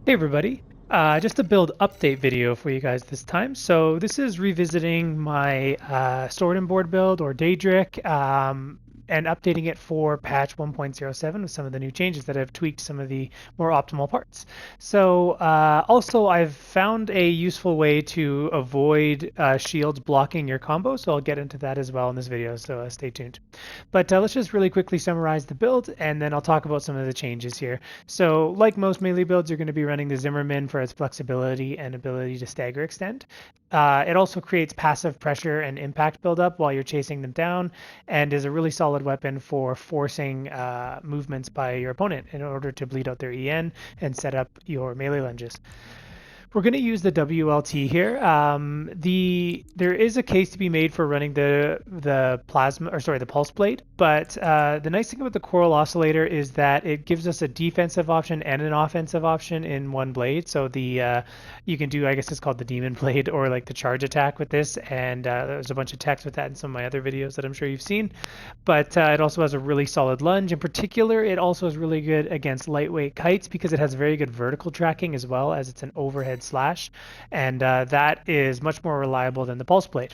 Hey everybody, just a build update video for you guys this time. So this is revisiting my Sword and Board build or Daedric and updating it for patch 1.07 with some of the new changes that have tweaked some of the more optimal parts. So also I've found a useful way to avoid shields blocking your combo, so I'll get into that as well in this video, so stay tuned. But let's just really quickly summarize the build and then I'll talk about some of the changes here. So like most melee builds, you're going to be running the Zimmerman for its flexibility and ability to stagger extend. It also creates passive pressure and impact buildup while you're chasing them down, and is a really solid weapon for forcing movements by your opponent in order to bleed out their EN and set up your melee lunges. We're going to use the WLT here. There is a case to be made for running the pulse blade, but the nice thing about the coral oscillator is that it gives us a defensive option and an offensive option in one blade. So you can do, I guess it's called the demon blade or like the charge attack with this, and there's a bunch of text with that in some of my other videos that I'm sure you've seen. But it also has a really solid lunge. In particular, it also is really good against lightweight kites because it has very good vertical tracking as well, as it's an overhead slash, and that is much more reliable than the pulse blade.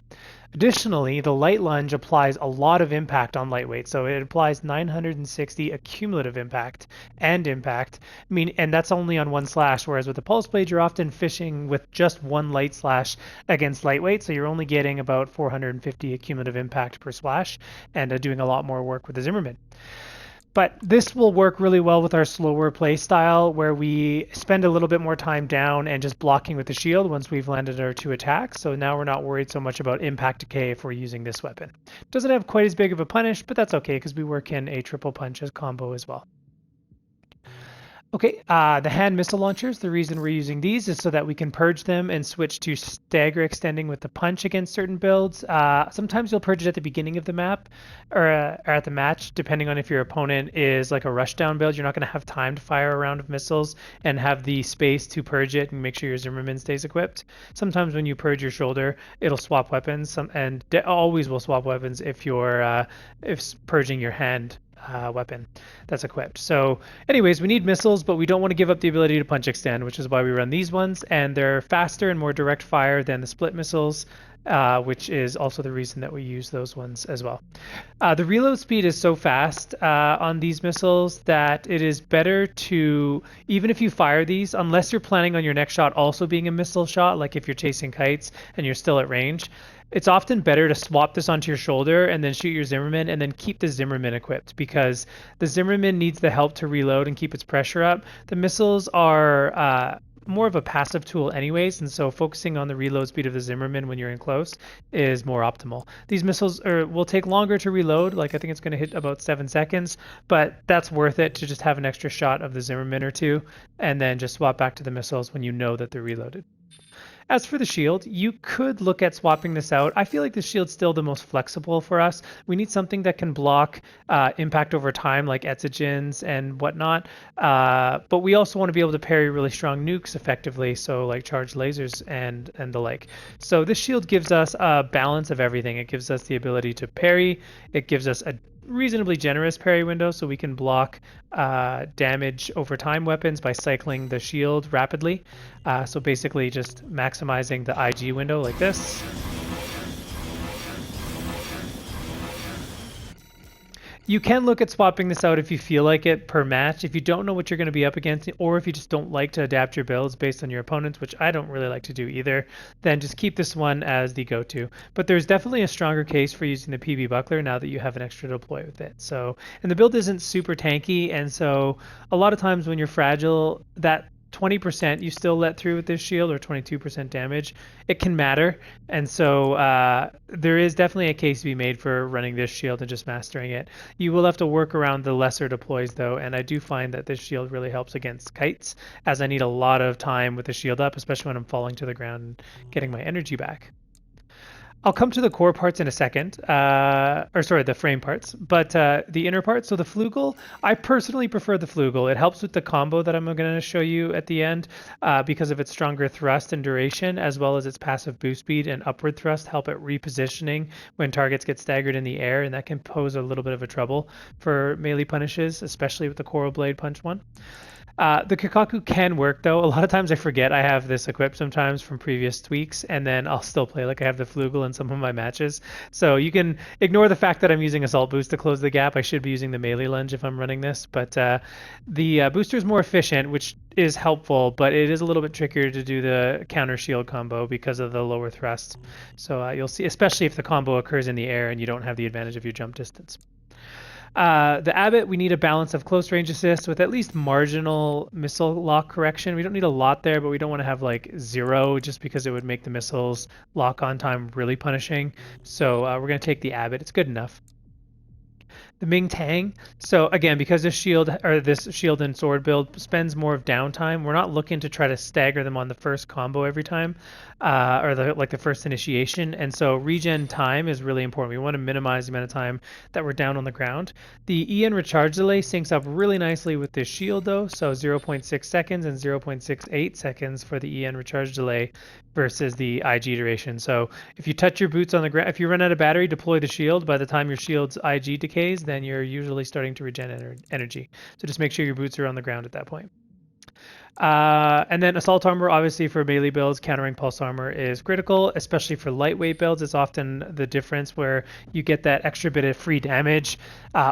Additionally, the light lunge applies a lot of impact on lightweight, so it applies 960 accumulative impact, and that's only on one slash, whereas with the pulse blade you're often fishing with just one light slash against lightweight, so you're only getting about 450 accumulative impact per slash, and doing a lot more work with the Zimmerman. But this will work really well with our slower play style, where we spend a little bit more time down and just blocking with the shield once we've landed our two attacks. So now we're not worried so much about impact decay if we're using this weapon. Doesn't have quite as big of a punish, but that's okay because we work in a triple punch as combo as well. Okay, the hand missile launchers, the reason we're using these is so that we can purge them and switch to stagger extending with the punch against certain builds. Sometimes you'll purge it at the beginning of the map or at the match, depending on if your opponent is like a rushdown build. You're not going to have time to fire a round of missiles and have the space to purge it and make sure your Zimmerman stays equipped. Sometimes when you purge your shoulder, it'll swap weapons, and always will swap weapons if you're purging your hand weapon that's equipped. So anyways, we need missiles, but we don't want to give up the ability to punch extend, which is why we run these ones, and they're faster and more direct fire than the split missiles, which is also the reason that we use those ones as well. The reload speed is so fast on these missiles that it is better to, even if you fire these, unless you're planning on your next shot also being a missile shot, like if you're chasing kites and you're still at range, it's often better to swap this onto your shoulder and then shoot your Zimmerman and then keep the Zimmerman equipped, because the Zimmerman needs the help to reload and keep its pressure up. The missiles are more of a passive tool anyways, and so focusing on the reload speed of the Zimmerman when you're in close is more optimal. These missiles will take longer to reload, like I think it's going to hit about 7 seconds, but that's worth it to just have an extra shot of the Zimmerman or two and then just swap back to the missiles when you know that they're reloaded. As for the shield, you could look at swapping this out. I feel like the shield's still the most flexible for us. We need something that can block impact over time, like Etzogens and whatnot. But we also want to be able to parry really strong nukes effectively, so like charged lasers and the like. So this shield gives us a balance of everything. It gives us the ability to parry. It gives us a reasonably generous parry window, so we can block damage over time weapons by cycling the shield rapidly. So basically just maximizing the IG window like this. You can look at swapping this out if you feel like it per match. If you don't know what you're going to be up against, or if you just don't like to adapt your builds based on your opponents, which I don't really like to do either, then just keep this one as the go-to. But there's definitely a stronger case for using the PB Buckler now that you have an extra deploy with it. So, and the build isn't super tanky, and so a lot of times when you're fragile, that 20% you still let through with this shield, or 22% damage, it can matter. And so there is definitely a case to be made for running this shield and just mastering it. You will have to work around the lesser deploys though, and I do find that this shield really helps against kites, as I need a lot of time with the shield up, especially when I'm falling to the ground and getting my energy back. I'll come to the core parts in a second, or sorry, the frame parts, but the inner parts. So the flugel, I personally prefer the flugel. It helps with the combo that I'm going to show you at the end because of its stronger thrust and duration, as well as its passive boost speed and upward thrust help at repositioning when targets get staggered in the air, and that can pose a little bit of a trouble for melee punishes, especially with the Coral Blade Punch one. The Kikaku can work though. A lot of times I forget I have this equipped sometimes from previous tweaks, and then I'll still play like I have the Flugel in some of my matches. So you can ignore the fact that I'm using Assault Boost to close the gap. I should be using the Melee Lunge if I'm running this, but the booster is more efficient, which is helpful, but it is a little bit trickier to do the counter shield combo because of the lower thrust. So you'll see, especially if the combo occurs in the air and you don't have the advantage of your jump distance. The Abbot, we need a balance of close range assist with at least marginal missile lock correction. We don't need a lot there, but we don't want to have like 0 just because it would make the missiles lock on time really punishing. So we're going to take the Abbot. It's good enough. The Ming Tang. So again, because this shield and sword build spends more of downtime, we're not looking to try to stagger them on the first combo every time, or the first initiation. And so regen time is really important. We want to minimize the amount of time that we're down on the ground. The EN recharge delay syncs up really nicely with this shield though. So 0.6 seconds and 0.68 seconds for the EN recharge delay versus the IG duration. So if you touch your boots on the ground, if you run out of battery, deploy the shield. By the time your shield's IG decays, then you're usually starting to regen energy. So just make sure your boots are on the ground at that point. And then assault armor, obviously for melee builds, countering pulse armor is critical, especially for lightweight builds. It's often the difference where you get that extra bit of free damage,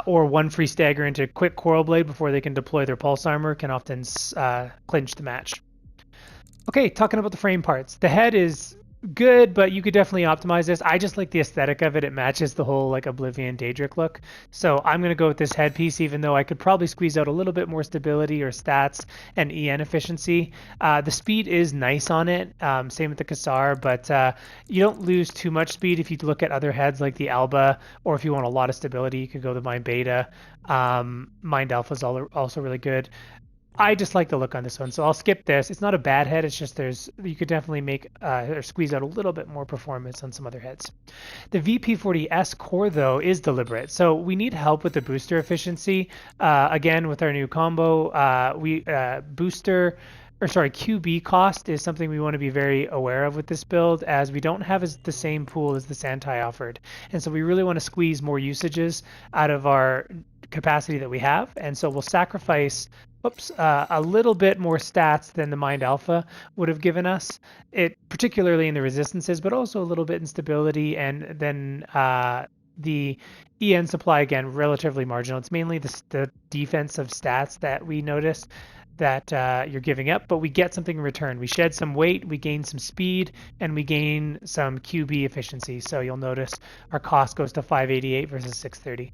or one free stagger into quick Coral Blade before they can deploy their pulse armor can often clinch the match. Okay, talking about the frame parts. The head is good, but you could definitely optimize this. I just like the aesthetic of it. It matches the whole like Oblivion Daedric look. So I'm going to go with this headpiece, even though I could probably squeeze out a little bit more stability or stats and EN efficiency. The speed is nice on it. Same with the Kassar, but you don't lose too much speed if you look at other heads like the Alba, or if you want a lot of stability, you could go the Mind Beta. Mind Alpha is also really good. I just like the look on this one, so I'll skip this. It's not a bad head, it's just you could definitely make or squeeze out a little bit more performance on some other heads. The VP40S core, though, is deliberate, so we need help with the booster efficiency. Again, with our new combo, QB cost is something we want to be very aware of with this build, as we don't have the same pool as the Santai offered. And so we really want to squeeze more usages out of our capacity that we have. And so we'll sacrifice a little bit more stats than the Mind Alpha would have given us, particularly in the resistances, but also a little bit in stability. And then the EN supply, again, relatively marginal. It's mainly the defensive stats that we notice that you're giving up, but we get something in return. We shed some weight, we gain some speed, and we gain some QB efficiency. So you'll notice our cost goes to 588 versus 630.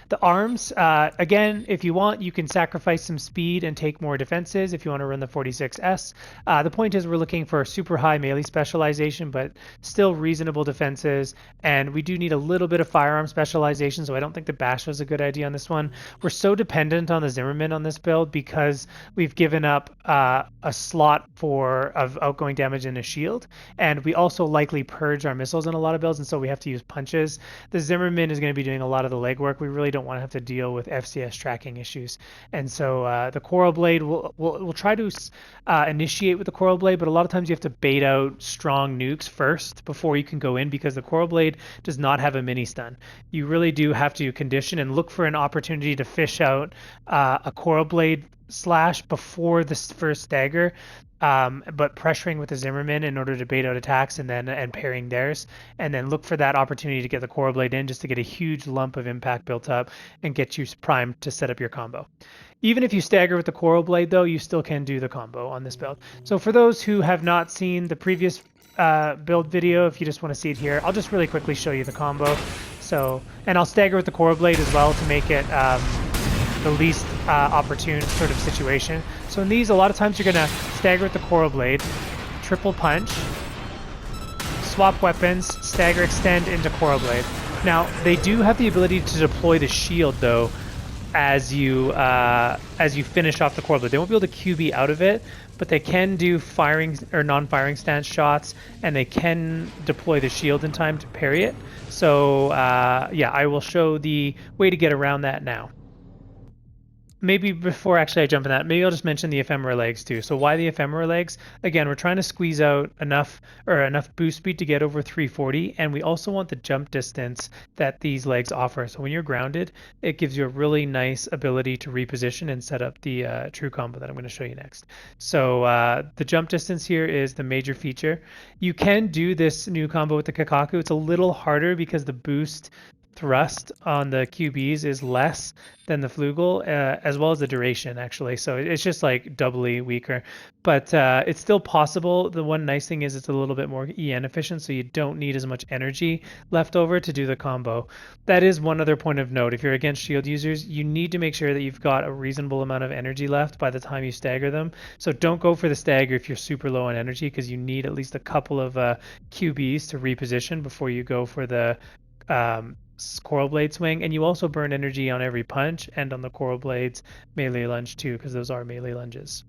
The arms, again, if you want, you can sacrifice some speed and take more defenses if you want to run the 46S. The point is we're looking for super high melee specialization, but still reasonable defenses. And we do need a little bit of firearm specialization, so I don't think the Bash was a good idea on this one. We're so dependent on the Zimmerman on this build because we've given up a slot of outgoing damage in a shield. And we also likely purge our missiles in a lot of builds, and so we have to use punches. The Zimmerman is going to be doing a lot of the legwork. We really don't want to have to deal with FCS tracking issues, and so the Coral Blade we'll try to initiate with the Coral Blade, but a lot of times you have to bait out strong nukes first before you can go in, because the Coral Blade does not have a mini stun. You really do have to condition and look for an opportunity to fish out a Coral Blade slash before the first stagger, but pressuring with the Zimmerman in order to bait out attacks and parrying theirs, and then look for that opportunity to get the Coral Blade in just to get a huge lump of impact built up and get you primed to set up your combo. Even if you stagger with the Coral Blade, though, you still can do the combo on this build. So for those who have not seen the previous build video, if you just want to see it here, I'll just really quickly show you the combo. So, and I'll stagger with the Coral Blade as well to make it the least opportune sort of situation. So in these, a lot of times you're going to stagger with the Coral Blade, triple punch, swap weapons, stagger, extend into Coral Blade. Now, they do have the ability to deploy the shield, though, as you finish off the core blade. They won't be able to QB out of it, but they can do firing or non-firing stance shots, and they can deploy the shield in time to parry it. So yeah, I will show the way to get around that now. Maybe before actually I jump in that, maybe I'll just mention the ephemera legs too. So why the ephemera legs? Again, we're trying to squeeze out enough boost speed to get over 340, and we also want the jump distance that these legs offer. So when you're grounded, it gives you a really nice ability to reposition and set up the true combo that I'm going to show you next. So the jump distance here is the major feature. You can do this new combo with the Kakaku. It's a little harder because the boost thrust on the QBs is less than the Flugel, as well as the duration actually. So it's just like doubly weaker, but it's still possible. The one nice thing is it's a little bit more EN efficient, so you don't need as much energy left over to do the combo. That is one other point of note. If you're against shield users, you need to make sure that you've got a reasonable amount of energy left by the time you stagger them. So don't go for the stagger if you're super low on energy, because you need at least a couple of QBs to reposition before you go for the Coral Blade swing, and you also burn energy on every punch and on the Coral Blade's melee lunge too, because those are melee lunges.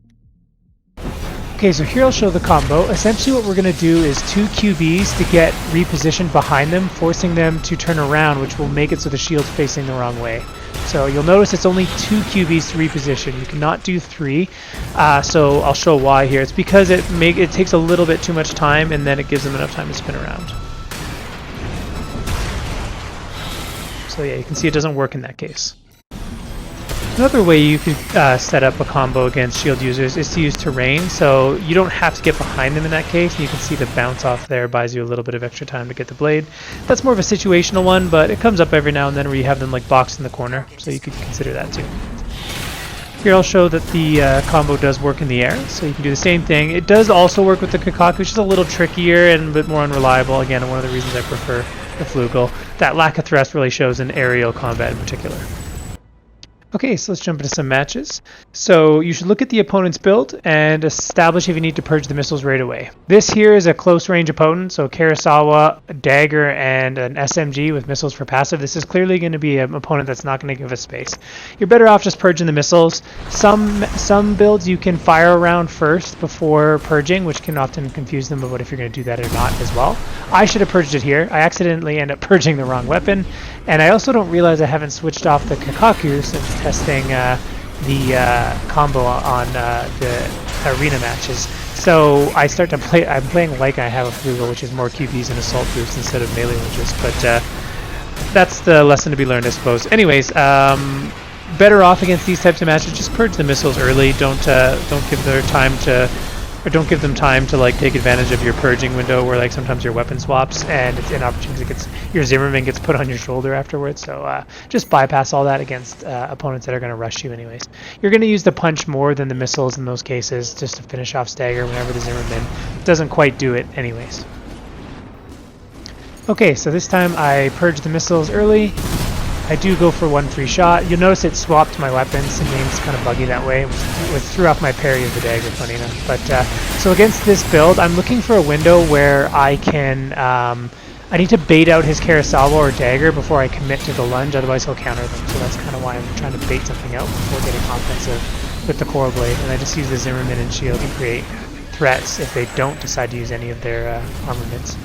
Okay, so here I'll show the combo. Essentially what we're going to do is 2 QBs to get repositioned behind them, forcing them to turn around, which will make it so the shield's facing the wrong way. So you'll notice it's only 2 QBs to reposition. You cannot do 3. So I'll show why here. It's because it takes a little bit too much time, and then it gives them enough time to spin around. So yeah, you can see it doesn't work in that case. Another way you could set up a combo against shield users is to use terrain. So you don't have to get behind them in that case. You can see the bounce off there buys you a little bit of extra time to get the blade. That's more of a situational one, but it comes up every now and then where you have them like boxed in the corner. So you could consider that too. Here I'll show that the combo does work in the air, so you can do the same thing. It does also work with the Kakaku, which is a little trickier and a bit more unreliable. Again, one of the reasons I prefer the Flugel. That lack of thrust really shows in aerial combat in particular. Okay, so let's jump into some matches. So you should look at the opponent's build and establish if you need to purge the missiles right away. This here is a close range opponent, so Karasawa, a dagger, and an SMG with missiles for passive. This is clearly going to be an opponent that's not going to give us space. You're better off just purging the missiles. Some builds you can fire around first before purging, which can often confuse them about if you're going to do that or not as well. I should have purged it here. I accidentally end up purging the wrong weapon, and I also don't realize I haven't switched off the Kakaku since testing the combo on the arena matches. So I start to play, I'm playing like I have a Flugel, which is more QBs and assault boost instead of melee lunges, but that's the lesson to be learned, I suppose. Anyways, better off against these types of matches, just purge the missiles early. Don't give their time to, or don't give them time to like take advantage of your purging window where like sometimes your weapon swaps and it's inopportune because your Zimmerman gets put on your shoulder afterwards. So just bypass all that against opponents that are going to rush you anyways. You're going to use the punch more than the missiles in those cases just to finish off stagger whenever the Zimmerman doesn't quite do it anyways. Okay, so this time I purge the missiles early. I do go for 1 free shot. You'll notice it swapped my weapons. The game's kind of buggy that way. It threw off my parry of the dagger, funny enough. But so against this build, I'm looking for a window where I can. I need to bait out his Karasawa or dagger before I commit to the lunge. Otherwise, he'll counter them. So that's kind of why I'm trying to bait something out before getting offensive with the Coral Blade. And I just use the Zimmerman and shield to create threats if they don't decide to use any of their armaments.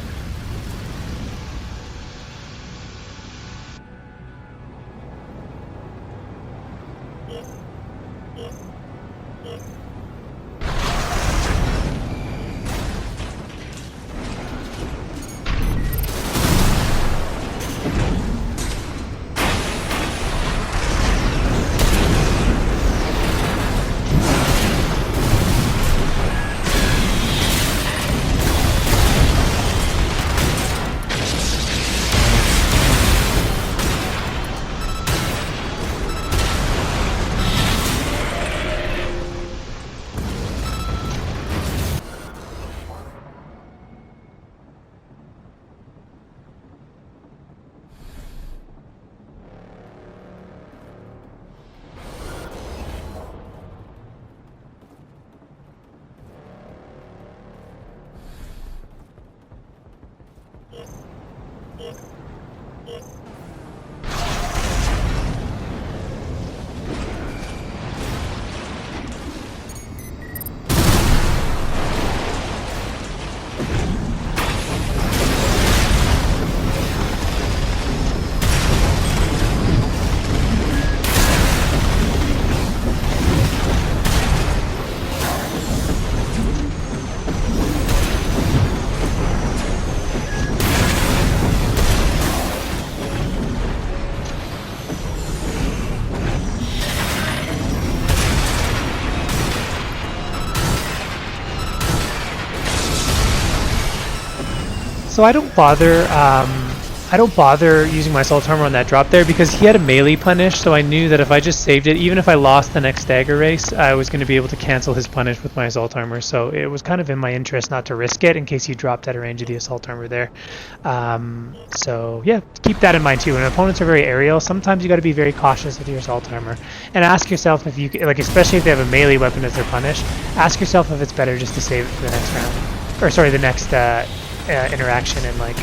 So I don't bother. I don't bother using my assault armor on that drop there because he had a melee punish, so I knew that if I just saved it, even if I lost the next stagger race, I was going to be able to cancel his punish with my assault armor. So it was kind of in my interest not to risk it in case he dropped out of range of the assault armor there. So yeah, keep that in mind too. When opponents are very aerial, sometimes you got to be very cautious with your assault armor and ask yourself if you like, especially if they have a melee weapon as their punish, ask yourself if it's better just to save it for the next round, or sorry, the next interaction and like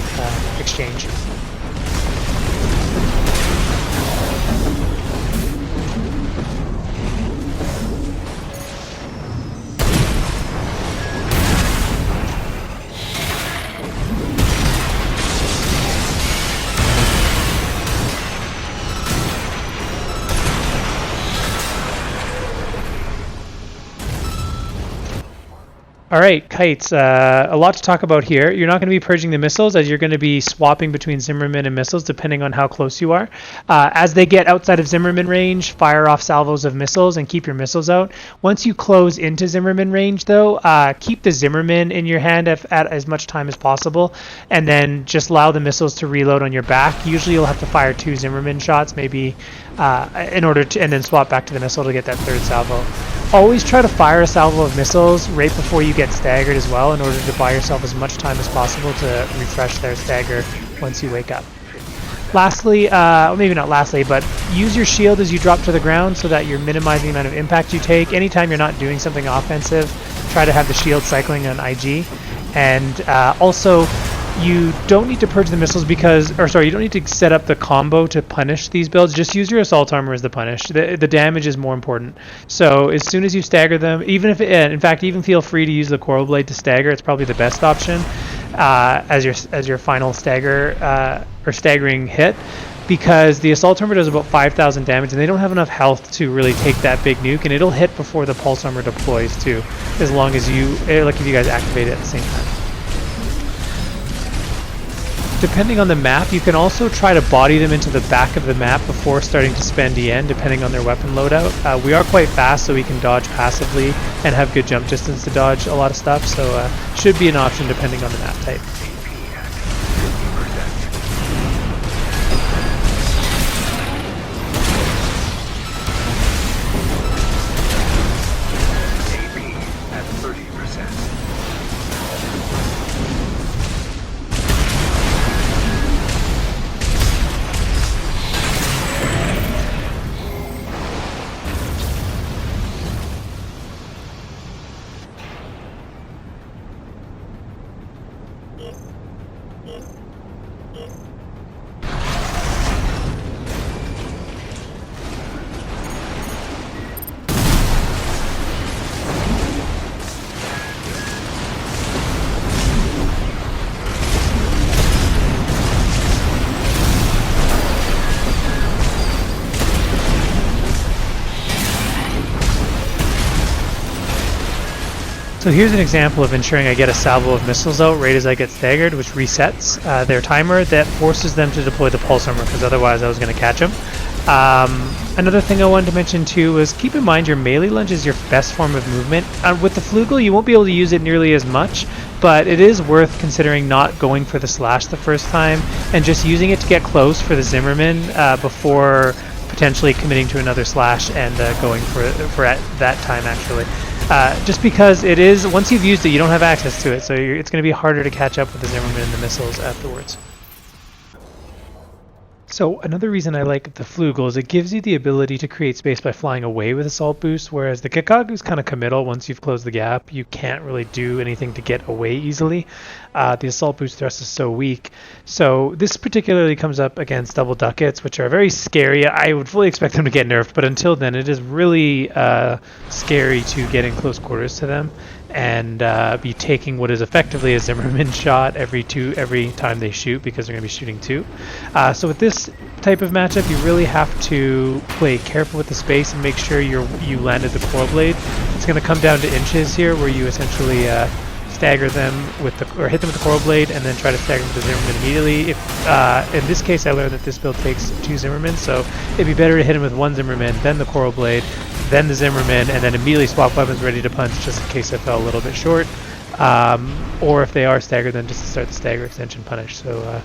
exchange. All right, kites. A lot to talk about here. You're not going to be purging the missiles as you're going to be swapping between Zimmerman and missiles depending on how close you are. As they get outside of Zimmerman range, fire off salvos of missiles and keep your missiles out. Once you close into Zimmerman range, though, keep the Zimmerman in your hand at as much time as possible, and then just allow the missiles to reload on your back. Usually, you'll have to fire 2 Zimmerman shots, maybe, in order to, and then swap back to the missile to get that 3rd salvo. Always try to fire a salvo of missiles right before you get staggered as well in order to buy yourself as much time as possible to refresh their stagger once you wake up. Lastly, well, maybe not lastly, but use your shield as you drop to the ground so that you're minimizing the amount of impact you take. Anytime you're not doing something offensive, try to have the shield cycling on IG. And also, you don't need to purge the missiles because, or sorry, you don't need to set up the combo to punish these builds. Just use your assault armor as the punish. The damage is more important. So as soon as you stagger them, even if, in fact, even feel free to use the coral blade to stagger. It's probably the best option as your final stagger or staggering hit, because the assault armor does about 5,000 damage and they don't have enough health to really take that big nuke, and it'll hit before the pulse armor deploys too, as long as you, like if you guys activate it at the same time. Depending on the map, you can also try to body them into the back of the map before starting to spend EN, depending on their weapon loadout. We are quite fast, so we can dodge passively and have good jump distance to dodge a lot of stuff, so should be an option depending on the map type. So here's an example of ensuring I get a salvo of missiles out right as I get staggered, which resets their timer. That forces them to deploy the pulse armor, because otherwise I was going to catch them. Another thing I wanted to mention too was keep in mind your melee lunge is your best form of movement. With the flugel, you won't be able to use it nearly as much, but it is worth considering not going for the slash the first time and just using it to get close for the Zimmerman before potentially committing to another slash and going for at that time actually. Just because it is, once you've used it, you don't have access to it, so it's going to be harder to catch up with the Zimmerman and the missiles afterwards. So another reason I like the flugel is it gives you the ability to create space by flying away with assault boost, whereas the Kikog is kind of committal. Once you've closed the gap, you can't really do anything to get away easily. The assault boost thrust is so weak. So this particularly comes up against double ducats, which are very scary. I would fully expect them to get nerfed, but until then it is really scary to get in close quarters to them and be taking what is effectively a Zimmerman shot every time they shoot, because they're going to be shooting 2. So with this type of matchup, you really have to play careful with the space and make sure you landed the coral blade. It's going to come down to inches here, where you essentially stagger them with or hit them with the coral blade and then try to stagger them with the Zimmerman immediately. If in this case, I learned that this build takes 2 Zimmermen, so it'd be better to hit him with 1 Zimmerman, then the coral blade, then the Zimmerman, and then immediately swap weapons ready to punch just in case I fell a little bit short. or if they are staggered, then just to start the stagger extension punish. So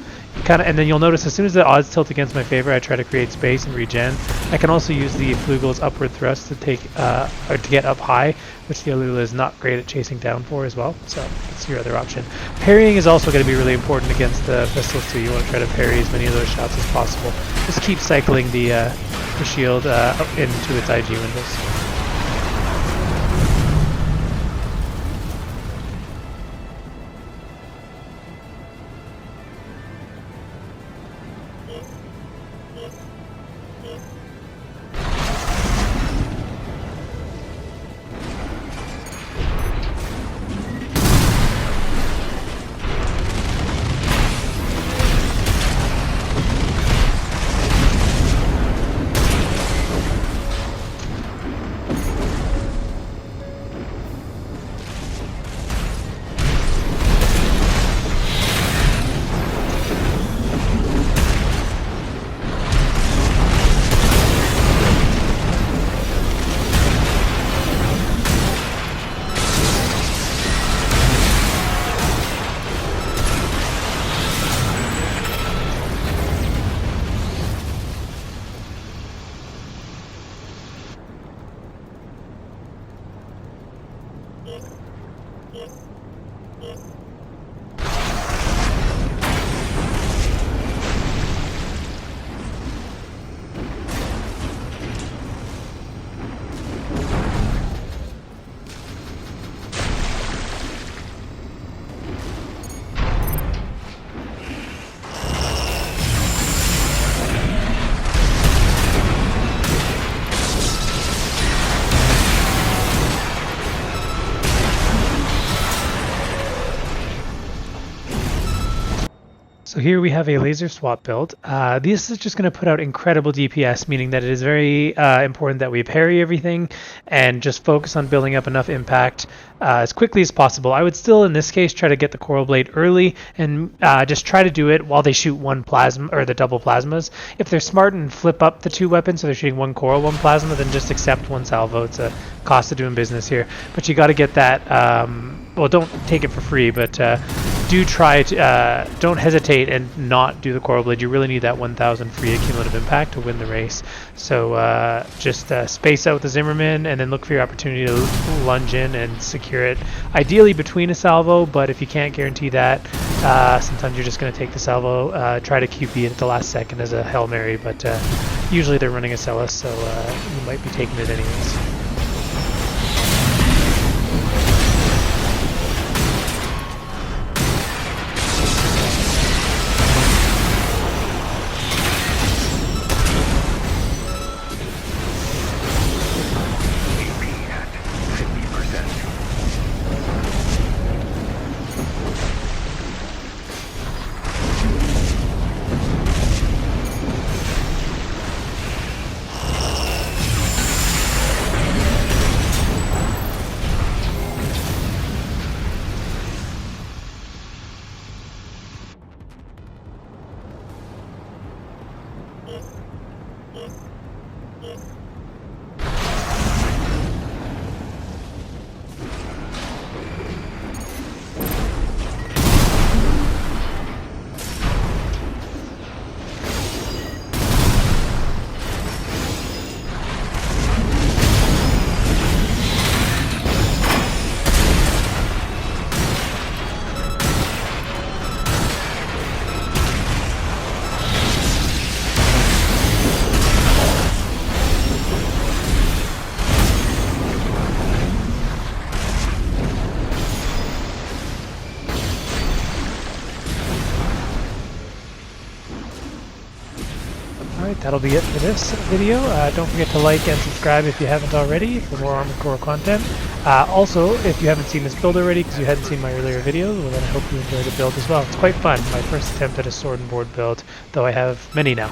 and then you'll notice as soon as the odds tilt against my favor, I try to create space and regen. I can also use the Flugel's upward thrust to take or to get up high, which the Alula is not great at chasing down for as well. So that's your other option. Parrying is also going to be really important against the pistols too. You want to try to parry as many of those shots as possible. Just keep cycling the shield into its IG windows. So here we have a laser swap build. This is just going to put out incredible DPS, meaning that it is very important that we parry everything and just focus on building up enough impact as quickly as possible. I would still, in this case, try to get the Coral Blade early and just try to do it while they shoot one plasma or the double plasmas. If they're smart and flip up the two weapons, so they're shooting one coral, one plasma, then just accept one salvo. It's a cost of doing business here. But you got to get that. Well, don't take it for free, but do try to don't hesitate and not do the Coral Blade. You really need that 1,000 free cumulative impact to win the race. So just space out the Zimmerman and then look for your opportunity to lunge in and secure it. Ideally between a salvo, but if you can't guarantee that, sometimes you're just going to take the salvo. Try to QP it at the last second as a Hail Mary, but usually they're running a Celis, so you might be taking it anyways. Alright, that'll be it for this video. Don't forget to like and subscribe if you haven't already for more Armored Core content. Also, if you haven't seen this build already because you hadn't seen my earlier videos, well then I hope you enjoy the build as well. It's quite fun. My first attempt at a sword and board build, though I have many now.